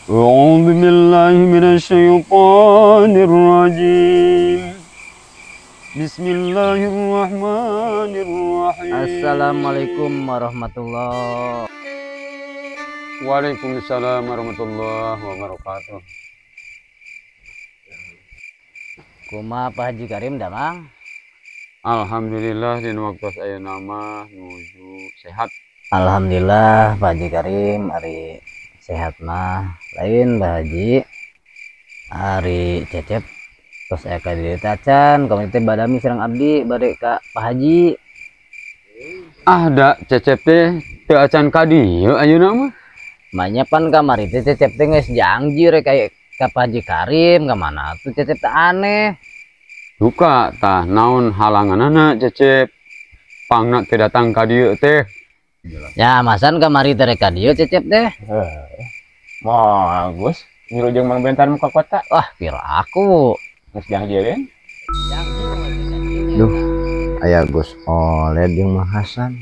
أعوذ بالله من الشيطان الرجيم. بسم الله الرحمن الرحيم. Assalamualaikum warahmatullahi. Waalaikumsalam warahmatullahi wabarakatuh. Kumaha Pak Haji Karim damang? Alhamdulillah di waktu saya nama nuju sehat. Alhamdulillah Pak Haji Karim hari sehat mah lain Pak Haji hari cecep terus saya kadi tacan komite badami serang abdi bade ka Pak Haji. Da cecep teh teu acan ka dieu ayeuna mah. Manya pan kamari teh cecep teh geus janji rek kayak ka Pak Haji Karim ka mana tuh cecep teh aneh. Duka tah naon halanganana cecep pangna teh datang ka dieu teh. Ya masan kamari teh rek ka dieu cecep teh. Bagus, nyuruh jeung Mang Bentar muka kota. Wah, kira aku. Geus janji kan? Duh, aya Gus Oled jeung Mang Hasan.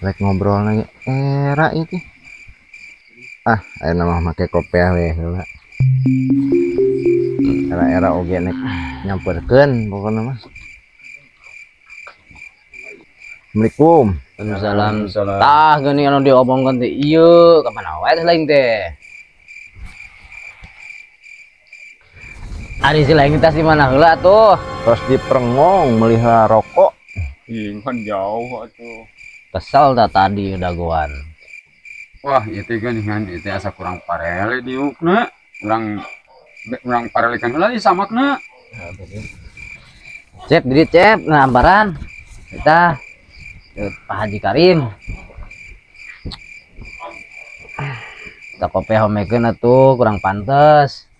Rek ngobrol lagi era itu. Aya nama make kopiah we heula. Era oge nek nyamperkeun pokona mah. Assalamualaikum. Waalaikumsalam. Tah geuning anu diomongkeun teh ieu ka mana wae lain teh. Ari si lain kita si mana heula tuh? Terus diperengong melihara rokok. Kan jauh atuh. Kesel dah tadi dagoan. Wah, itu geuningan itu asa kurang parele diukna. Urang parelekan heula di samakna. Cep, diri cep, ngamparan. Kita Pak Haji Karim. Kita kopi homekeun atuh kurang pantes.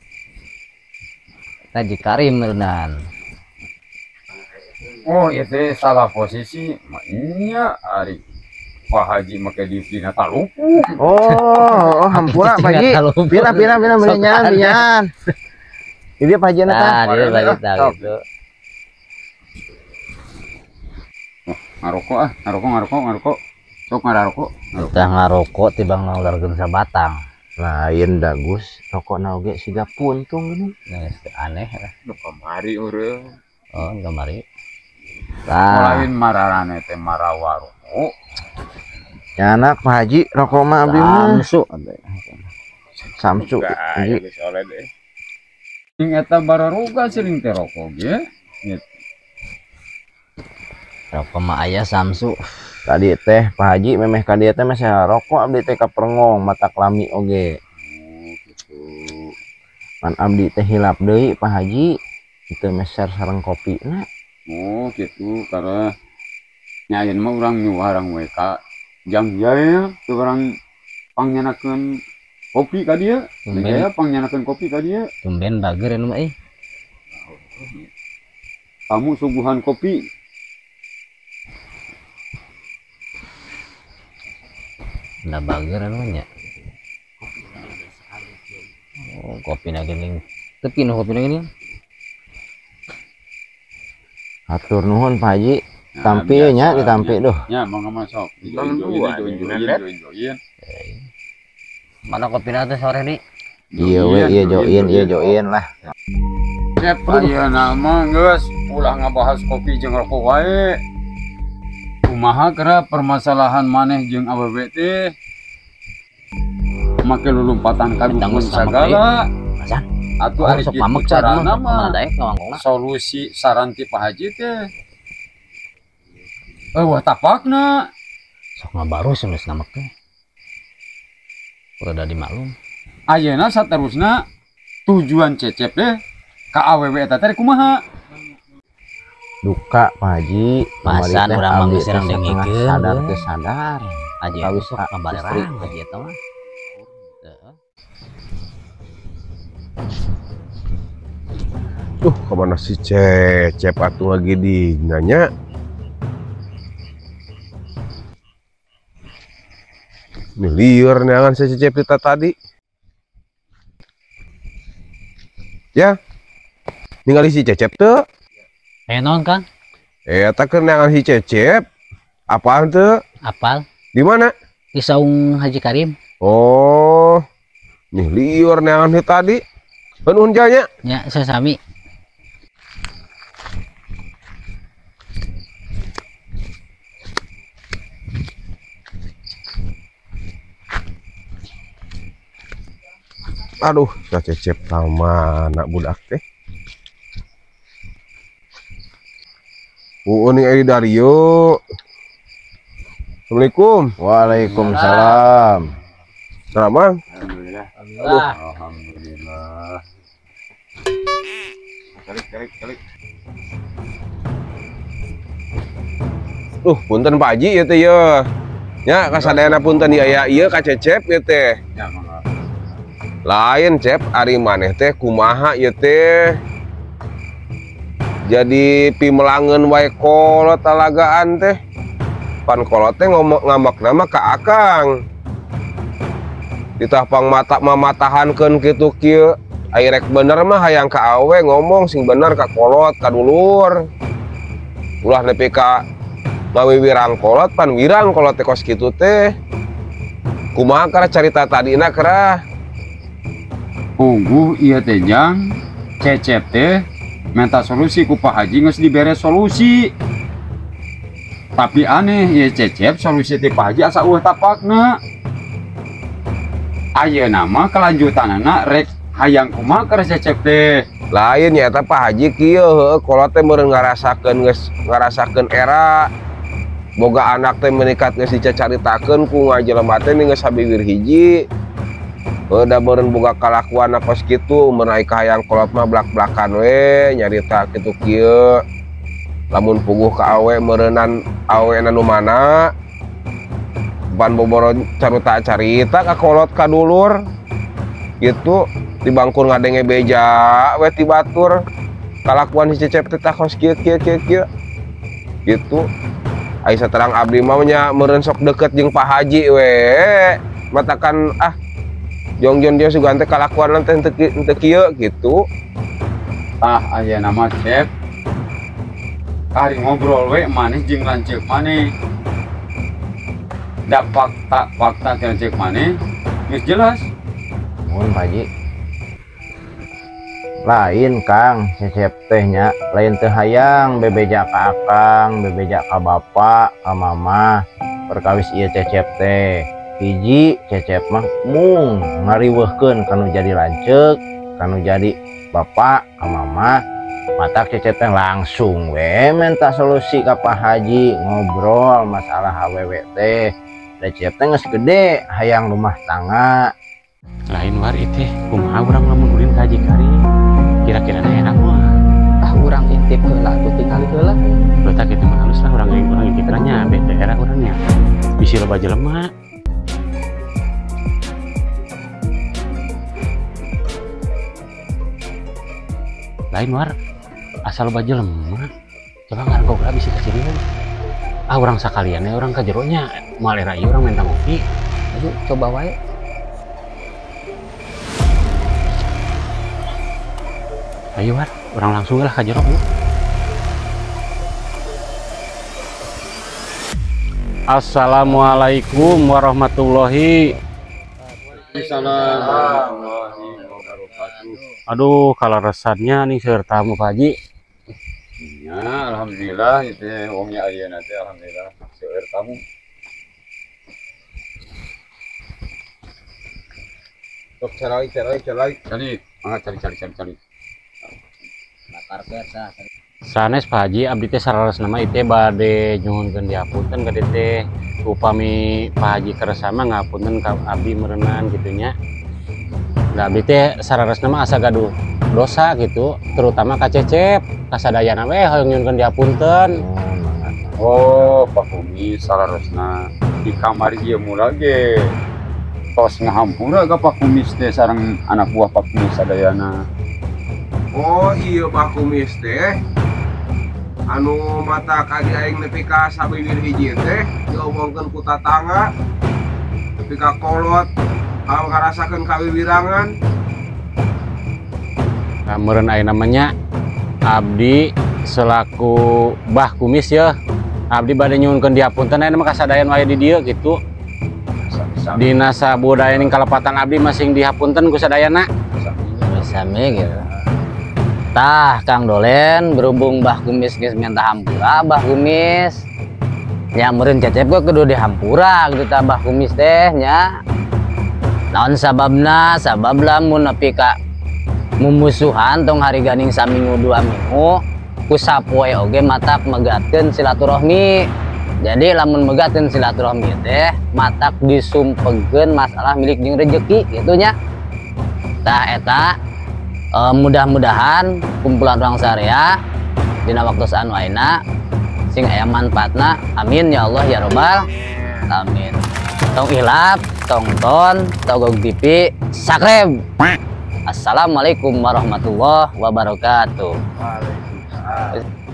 Pak Haji Karim beneran. Oh, itu salah posisi. Makanya ari Pak Haji make di dina talupu. Oh, hampura Pak Haji. Pira binyan. Ini Pak Haji Nah, dia balik tahu itu. Ngarokok. Sok ngarokok. Kita ngarokok tibang ngaularkeun sabatang. Lain dah Gus, rokokna oge siga puntung geuning. Nah, aneh lah. Nu kamari urang. Oh, kamari. Lain mararane teh marawarokok. Ya anak Pak Haji, rokok mah abdi mah Samsu. Haji geus oleh deh. Ing eta bararuga sering teh rokok ge. Rokok mah aya Samsu. Tadi teh Pak Haji memeh ka dieu teh masih rokok abdi teh kaperengong mata klami oge. Oh, gitu. Pan abdi teh hilap deui Pak Haji. Itu meser sareng kopina. Oh, gitu karena nyayeun mah urang nyuarang we ka jam jaya teu urang pangnyenakeun kopi ka dieu. Jaya pangnyenakeun kopi ka dieu. Tumben bager anu mah Kamu suguhan kopi. Udah bager anu nya. Oh, kopina geuning. Tepi nu kopina geuning. Hatur nuhun Pak Haji. Tampi nya ditampi duh. Ya, mangga masuk. Join. Mana kopina teh sore nih? Iya we, iya join lah. Cep ayeuna mah geus ulah ngabahas kopi jeung rokok wae. Kumaha kira permasalahan maneh jeung awewe teh? Make lulumpatan ka dukun sagala. Masan. Atuh ari sok kitu mamek carana mah. mah. Solusi saran ti Pak Haji teh. Wah tapakna. Sok ngabarus geus ngamek teh. Udah dimaklum. Ayeuna saterusna tujuan cecep teh ka awewe eta teh kumaha? Duka Pak Haji. Masan urang mah geus serang dengikeun. Sadar teh sadar. Aji Kawis sok ka kabalerang Haji eta mah. Duh, kemana si Cecep atuh lagi di nanya? Ini liur neangan si Cecep kita tadi. Ya, ningali si Cecep tuh. Non Kang? Tak neangan si Cecep. Apaan tuh? Apal? Di mana? Di saung Haji Karim. Oh, Nih liur neangan tadi. Penuhun janya. Ya, sesami. Aduh, Cecep sama anak budak teh. Nih Edi Dario. Assalamualaikum. Waalaikumsalam. Ramang. Alhamdulillah. Alhamdulillah. Alhamdulillah. Kalik. Punten Pak Haji ya teh ya. Ya kasadayana punten ya ieu ka Cecep ya teh. Ya, mangga. Lain Cep, ari maneh teh kumaha ieu teh. Jadi pimelangeun wae kolot talagaan teh. Pan kolot teh ngambak nama ka Akang. Ditahpang mata mamatahankeun kitu kieu. Ai rek bener mah hayang ka awe ngomong sing bener ka kolot ka dulur. Ulah nepi ka ngawiwirang kolot pan wirang kolot teh kos kitu teh. Kumaha kara carita tadina kara? Pungguh ieu teh Jang, Cecep teh minta solusi ku Pak Haji geus dibere solusi. Tapi aneh ya Cecep solusi teh Pak Haji asa eueuh tapakna. Ayeuna mah kelanjutanana rek hayang kumaha ka Cecep teh. Lain nyata Pak Haji kieu heueuh kolot teh meureun ngarasakeun era boga anak teh meningkat geus dicaritakeun ku ngajelema teh geus sabiwir hiji. Udah meureun boga kalakuan kos kitu meunai kahayang kolot mah blak-blakan we nyarita kitu kieu. Lamun puguh ka awe meureunan awena nu mana ban boboro carita ka kolot ka dulur gitu dibangkur ngadenge beja we ti batur kalakuan si Cecep teh kos kieu gitu. Ai saterang abdi mah nya meureun sok deket jeung Pak Haji we matakan jongjon dia sugan teh kalakuan teh teu kieu gitu. Ayeuna mah Cep kari ngobrol we maneh jeung lanceuk maneh. Da fakta lanceuk maneh geus jelas. Mun Pak Haji. Lain Kang, Cecep teh nya lain teu hayang bebeja ka Akang, bebeja ka bapak, ka mama. Perkawis ieu Cecep teh. Hiji Cecep mah mung ngariweuhkeun kanu jadi lanceuk, kanu jadi bapak ka mama. Mata Cecep teh langsung we minta solusi ka Pak Haji, ngobrol masalah awewe teh. Da Cecep teh geus gede hayang rumah tangga. Lain war teh kumaha urang lamun ulin ka Haji Karim kira-kira enak mah Urang intip heula tuh tinggal heula. beta kitu mah halus lah urang intip nya daerah urangnya bisi loba jelema. Lain war asal loba jelema coba ngarengko heula bisi ka Ciriwung. Urang sakalian urang ka jero nya moal era ieu urang minta ngopi. Ayo coba wae. Ayo war, orang langsung lah ka jero yuk. Assalamualaikum warahmatullahi. Assalamualaikum warahmatullahi wabarakatuh. Aduh, kalau resannya nih sertamu Pak Haji. Ya, alhamdulillah itu wongnya ayeuna teh alhamdulillah seueur tamu. Sok cari. Cari. Bakar kersa. Sanes Pak Haji, abdi teh sarares nama ite bade nyuhunkeun diapunten ka dieu teh. Upami Pak Haji keresama ngapunten ka abdi meureunnan gitunya. Da abdi teh sarares nama asa gaduh dosa gitu, terutama ka Cecep. Kasadayana we hoyong nyuhunkeun diapunten. Oh, Pak Kumis salaresna di kamar ieu mula ge. Tos ngahampura ka Pak Kumis teh sareng anak buah Pak Kumis sadayana. Oh iya Pak Kumis teh anu mata kaki aing nepi ka sabiwir hiji teh diomongkeun ku tatangga nepi ka kolot ngarasakeun kawiwirangan. Meureun aya namanya abdi selaku Mbah Kumis ya. Abdi bade nyuhunkeun diapunten aya mah kasadayan wae di dieu gitu. dina sabudaya ning kalepatan abdi masing dihapunten ku sadayana. Sami gitu. Tah Kang Dolen berhubung Mbah Kumis geus minta hampura Mbah Kumis. Nya meureun Cecep gua kudu dihampura gitu tah Mbah Kumis teh nya. Naon sababna? Sabab lamun nepi ka mumusuhan tong hari ganing saminggu 2 minggu ku sapoe oge matak megatkeun silaturahmi. Jadi lamun megatkeun silaturahmi teh matak disumpegkeun masalah milik jeung rezeki gitu nya. Tah eta mudah-mudahan kumpulan orang Sarea dina waktu saanu ayeuna sing aya manfaatna. Amin ya Allah ya robbal amin. Tong ilap, tonton, togog TV, subscribe. Assalamualaikum warahmatullahi wabarakatuh. Waalaikumsalam.